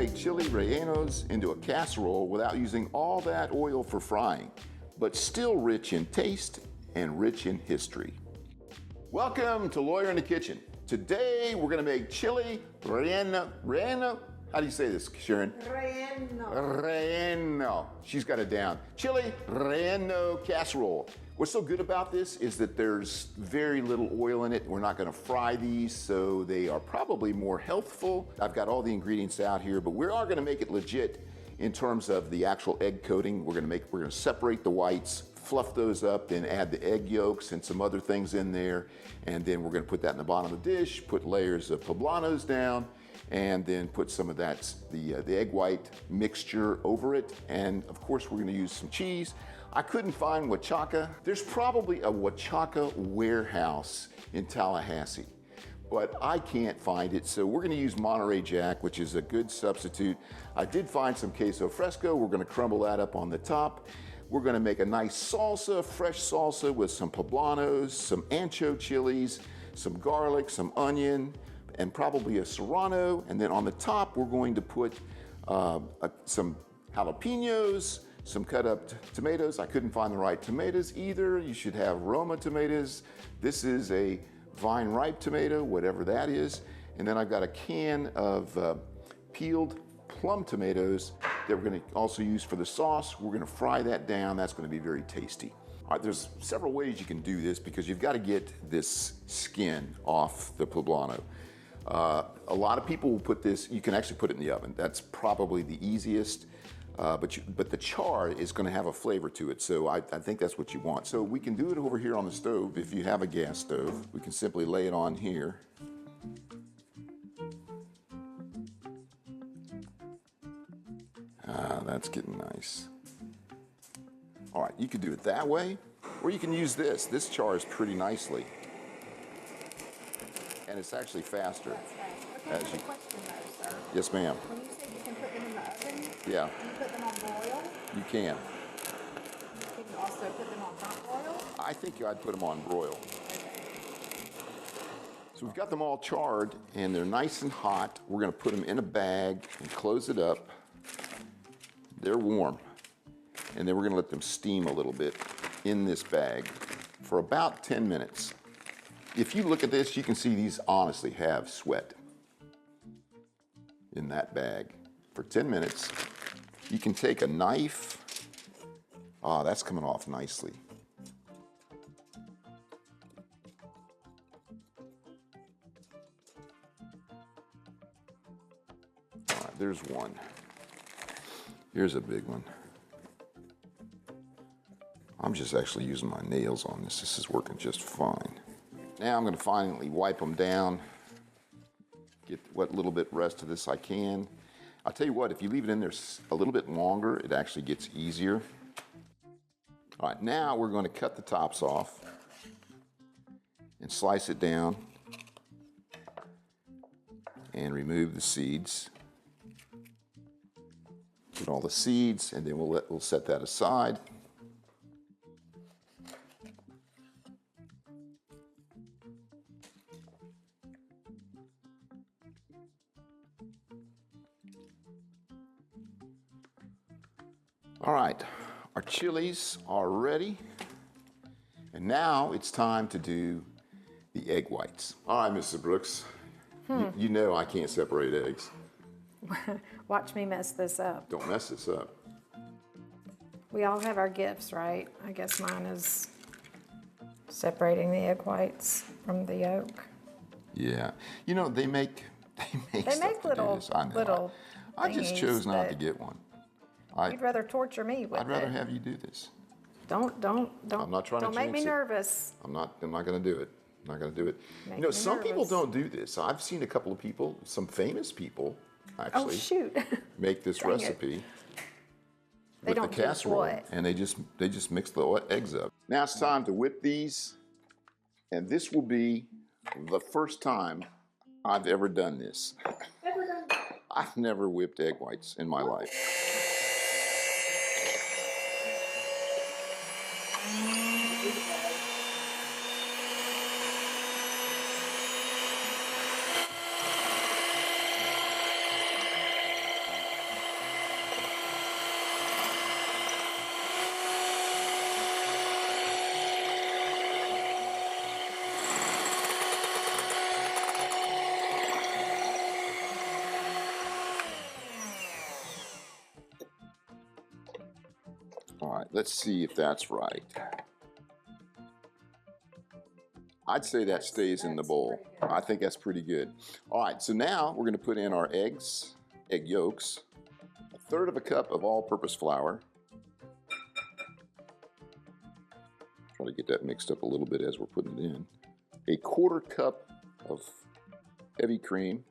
make chili rellenos into a casserole without using all that oil for frying, but still rich in taste and rich in history. Welcome to Lawyer in the Kitchen. Today we're gonna make chili relleno. How do you say this, Sharon? Relleno. She's got it down. Chili relleno casserole. What's so good about this is that there's very little oil in it. We're not gonna fry these, so they are probably more healthful. I've got all the ingredients out here, but we are gonna make it legit in terms of the actual egg coating. We're gonna separate the whites, fluff those up, then add the egg yolks and some other things in there. And then we're gonna put that in the bottom of the dish, put layers of poblanos down, and then put some of that, the egg white mixture over it. And of course, we're gonna use some cheese. I couldn't find huachaca. There's probably a huachaca warehouse in Tallahassee, but I can't find it, so we're gonna use Monterey Jack, which is a good substitute. I did find some Queso Fresco. We're gonna crumble that up on the top. We're gonna make a nice salsa, fresh salsa with some poblanos, some ancho chilies, some garlic, some onion, and probably a serrano. And then on the top, we're going to put some jalapenos, some cut up tomatoes. I couldn't find the right tomatoes either. You should have Roma tomatoes. This is a vine ripe tomato, whatever that is. And then I've got a can of peeled plum tomatoes that we're gonna also use for the sauce. We're gonna fry that down. That's gonna be very tasty. All right, there's several ways you can do this because you've gotta get this skin off the poblano. A lot of people will put this, you can actually put it in the oven. That's probably the easiest. But the char is going to have a flavor to it, so I think that's what you want. So we can do it over here on the stove. If you have a gas stove, we can simply lay it on here. That's getting nice. All right, you could do it that way, or you can use this. This chars pretty nicely, and it's actually faster. That's fast. Okay, I have a question though, sir. Yes, ma'am. When you said you can put them in the oven, Yeah. do you put them on broil? You can. Can you also put them on hot broil? I think I'd put them on broil. Okay. So we've got them all charred and they're nice and hot. We're gonna put them in a bag and close it up. They're warm. And then we're gonna let them steam a little bit in this bag for about 10 minutes. If you look at this, you can see these honestly have sweat in that bag for 10 minutes. You can take a knife. That's coming off nicely. All right, there's one. Here's a big one. I'm just actually using my nails on this. This is working just fine. Now I'm gonna finally wipe them down, get what little bit rest of this I can. I'll tell you what, if you leave it in there a little bit longer, it actually gets easier. All right, now we're gonna cut the tops off and slice it down and remove the seeds. Get all the seeds, and then we'll set that aside. All right, our chilies are ready. And now it's time to do the egg whites. All right, Mrs. Brooks, you know I can't separate eggs. Watch me mess this up. Don't mess this up. We all have our gifts, right? I guess mine is separating the egg whites from the yolk. Yeah, you know, they make stuff to little, do this. I know. little I just chose not to thingies, get one. You'd rather torture me with it. I'd rather have you do this. Don't. I'm not trying to Don't make me jinx it. nervous. I'm not going to do it. I'm not going to do it. Make You know, me some people nervous. don't do this. I've seen a couple of people, some famous people, Oh actually, shoot! make this Dang it. recipe They with don't the do casserole, what? and they just mix the eggs up. Now it's time to whip these, and this will be the first time I've ever done this. I've never whipped egg whites in my life. All right, let's see if that's right. I'd say that stays in the bowl. I think that's pretty good. All right, so now we're gonna put in our eggs, egg yolks, 1/3 of a cup of all-purpose flour. Try to get that mixed up a little bit as we're putting it in. 1/4 cup of heavy cream.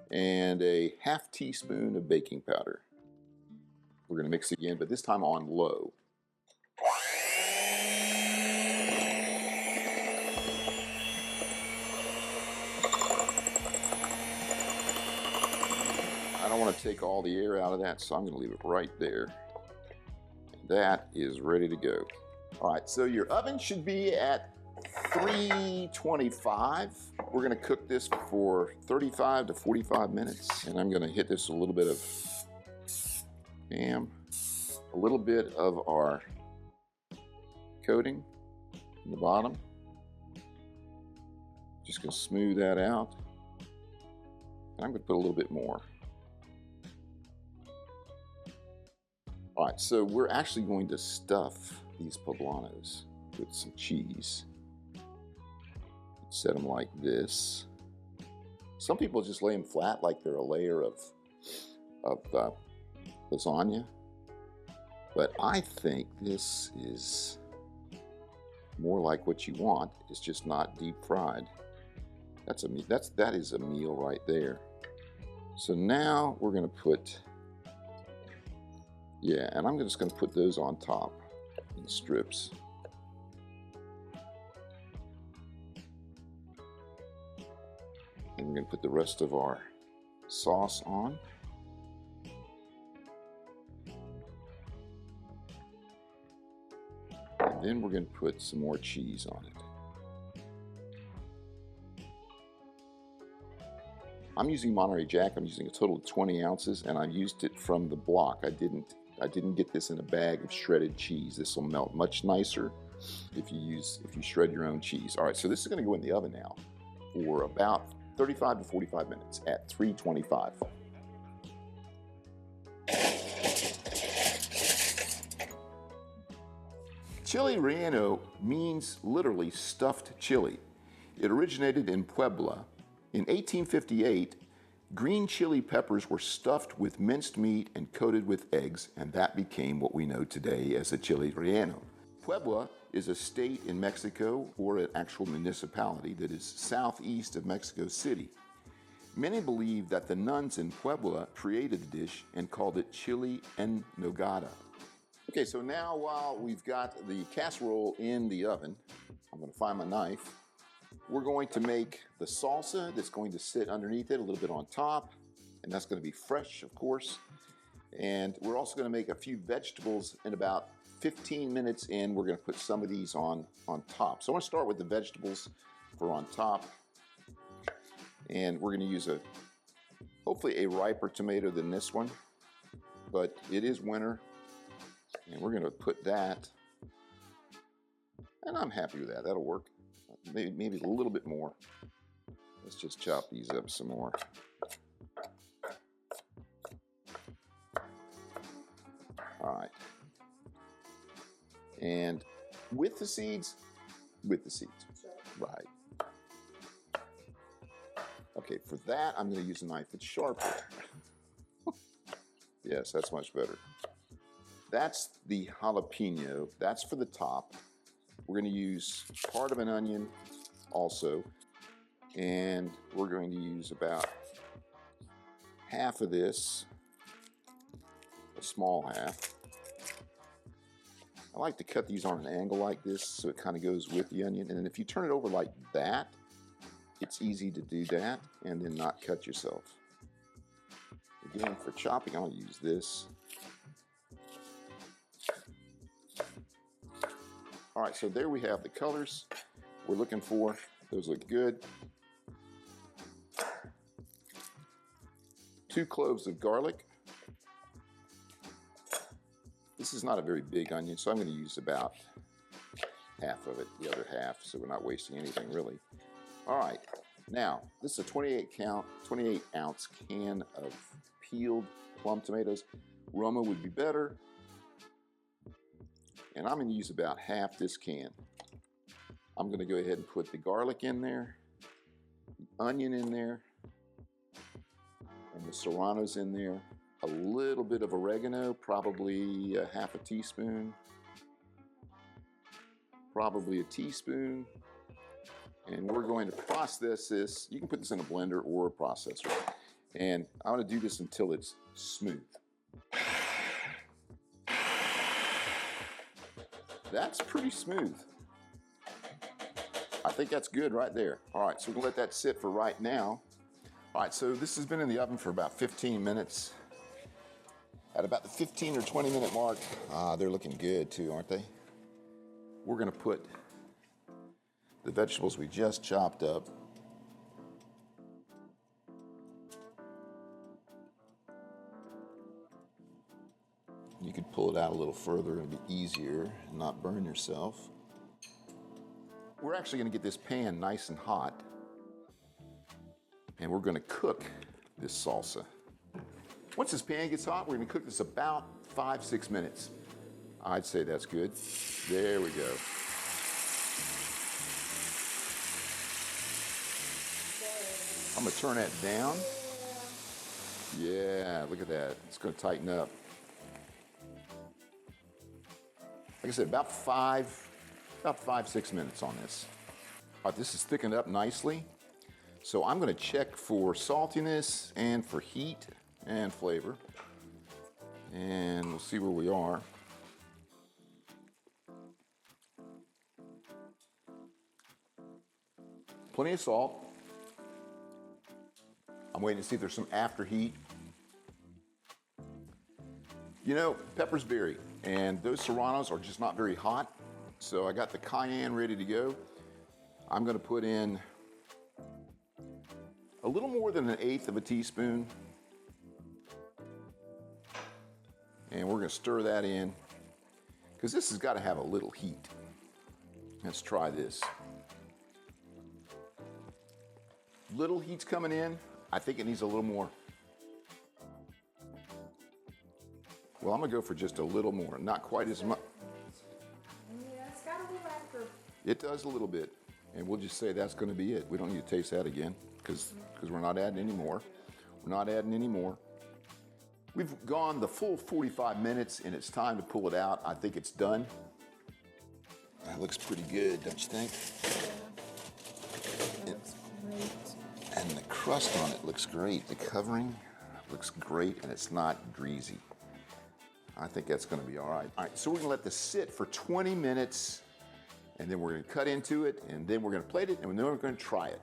And a 1/2 teaspoon of baking powder. We're gonna mix again, but this time on low. I don't want to take all the air out of that, so I'm going to leave it right there. And that is ready to go. All right, so your oven should be at 325. We're going to cook this for 35 to 45 minutes. And I'm going to hit this with a little bit of ham, a little bit of our coating in the bottom. Just going to smooth that out. And I'm going to put a little bit more. All right, so we're actually going to stuff these poblanos with some cheese. Set them like this. Some people just lay them flat like they're a layer of lasagna. But I think this is more like what you want. It's just not deep fried. That is a meal right there. So now we're going to put, yeah, and I'm just going to put those on top in strips. And we're going to put the rest of our sauce on. And then we're going to put some more cheese on it. I'm using Monterey Jack. I'm using a total of 20 ounces, and I used it from the block. I didn't get this in a bag of shredded cheese. This will melt much nicer if you shred your own cheese. All right, so this is going to go in the oven now for about 35 to 45 minutes at 325. Chili relleno means literally stuffed chili. It originated in Puebla. In 1858, green chili peppers were stuffed with minced meat and coated with eggs, and that became what we know today as a chili relleno. Puebla is a state in Mexico, or an actual municipality that is southeast of Mexico City. Many believe that the nuns in Puebla created the dish and called it chili en nogada. Okay, so now while we've got the casserole in the oven, I'm going to find my knife. We're going to make the salsa that's going to sit underneath it, a little bit on top, and that's going to be fresh, of course. And we're also going to make a few vegetables. In about 15 minutes in, we're going to put some of these on top. So I want to start with the vegetables for on top. And we're going to use hopefully a riper tomato than this one, but it is winter. And we're going to put that, and I'm happy with that. That'll work. Maybe a little bit more. Let's just chop these up some more. All right. And with the seeds. Right. Okay, for that, I'm going to use a knife that's sharper. Yes, that's much better. That's the jalapeno. That's for the top. We're going to use part of an onion also. And we're going to use about half of this, a small half. I like to cut these on an angle like this so it kind of goes with the onion. And then if you turn it over like that, it's easy to do that and then not cut yourself. Again, for chopping, I'll use this. All right, so there we have the colors we're looking for. Those look good. 2 cloves of garlic. This is not a very big onion, so I'm going to use about half of it, the other half, so we're not wasting anything really. All right, now this is a 28 ounce can of peeled plum tomatoes. Roma would be better. And I'm going to use about half this can. I'm going to go ahead and put the garlic in there, the onion in there, and the serranos in there. A little bit of oregano, probably a half a teaspoon, probably a teaspoon. And we're going to process this. You can put this in a blender or a processor. And I'm going to do this until it's smooth. That's pretty smooth. I think that's good right there. All right, so we're gonna let that sit for right now. All right, so this has been in the oven for about 15 minutes. At about the 15 or 20 minute mark, they're looking good too, aren't they? We're gonna put the vegetables we just chopped up. You could pull it out a little further and be easier and not burn yourself. We're actually going to get this pan nice and hot, and we're going to cook this salsa. Once this pan gets hot, we're going to cook this about 5-6 minutes. I'd say that's good. There we go. I'm going to turn that down. Yeah, look at that. It's going to tighten up. Like I said, about 5-6 minutes on this. All right, this is thickened up nicely. So I'm going to check for saltiness and for heat and flavor. And we'll see where we are. Plenty of salt. I'm waiting to see if there's some after heat. You know, peppers vary, and those serranos are just not very hot. So I got the cayenne ready to go. I'm going to put in a little more than 1/8 of a teaspoon. And we're going to stir that in, because this has got to have a little heat. Let's try this. Little heat's coming in. I think it needs a little more. Well, I'm going to go for just a little more, not quite as much. Yeah, it's got a little after. It does a little bit, and we'll just say that's going to be it. We don't need to taste that again, because we're not adding any more. We're not adding any more. We've gone the full 45 minutes, and it's time to pull it out. I think it's done. That looks pretty good, don't you think? Yeah, that looks great. And the crust on it looks great. The covering looks great, and it's not greasy. I think that's going to be all right. All right, so we're going to let this sit for 20 minutes, and then we're going to cut into it, and then we're going to plate it, and then we're going to try it.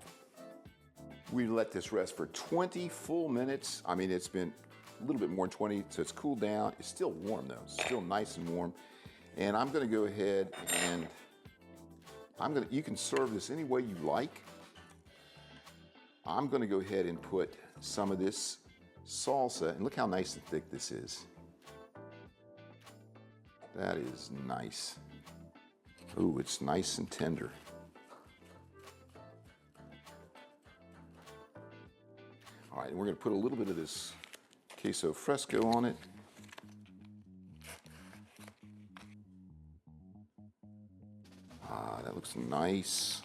We let this rest for 20 full minutes. I mean, it's been a little bit more than 20, so it's cooled down. It's still warm, though. It's still nice and warm. And I'm going to go ahead and you can serve this any way you like. I'm going to go ahead and put some of this salsa, and look how nice and thick this is. That is nice. Ooh, it's nice and tender. All right, and we're going to put a little bit of this Queso Fresco on it. That looks nice.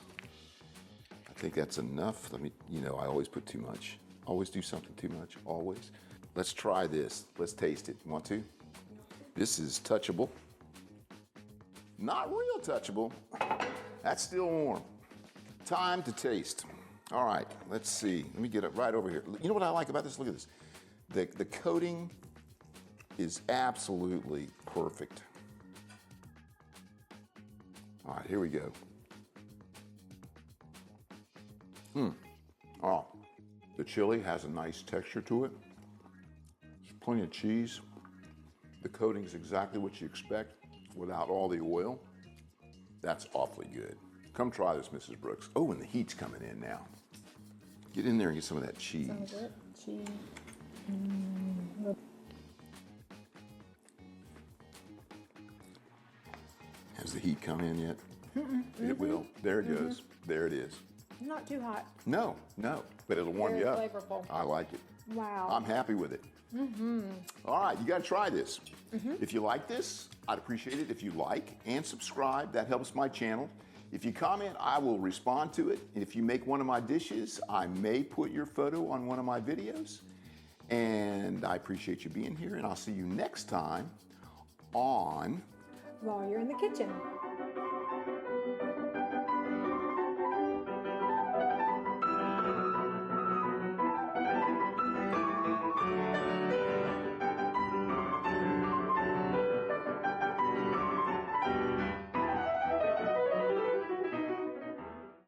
I think that's enough. I always put too much. Always do something too much, always. Let's try this. Let's taste it. Want to? This is touchable. Not real touchable. That's still warm. Time to taste. All right, let's see. Let me get it right over here. You know what I like about this? Look at this. The coating is absolutely perfect. All right, here we go. Oh, the chili has a nice texture to it. There's plenty of cheese. The coating is exactly what you expect without all the oil. That's awfully good. Come try this, Mrs. Brooks. Oh, and the heat's coming in now. Get in there and get some of that cheese. Some of it, cheese. Has the heat come in yet? It will. There it goes. There it is. Not too hot. No, but it'll warm Very you up. flavorful. I like it. Wow. I'm happy with it. All right, you got to try this. If you like this, I'd appreciate it if you like and subscribe. That helps my channel. If you comment, I will respond to it. And if you make one of my dishes, I may put your photo on one of my videos. And I appreciate you being here, and I'll see you next time on While you're in the kitchen.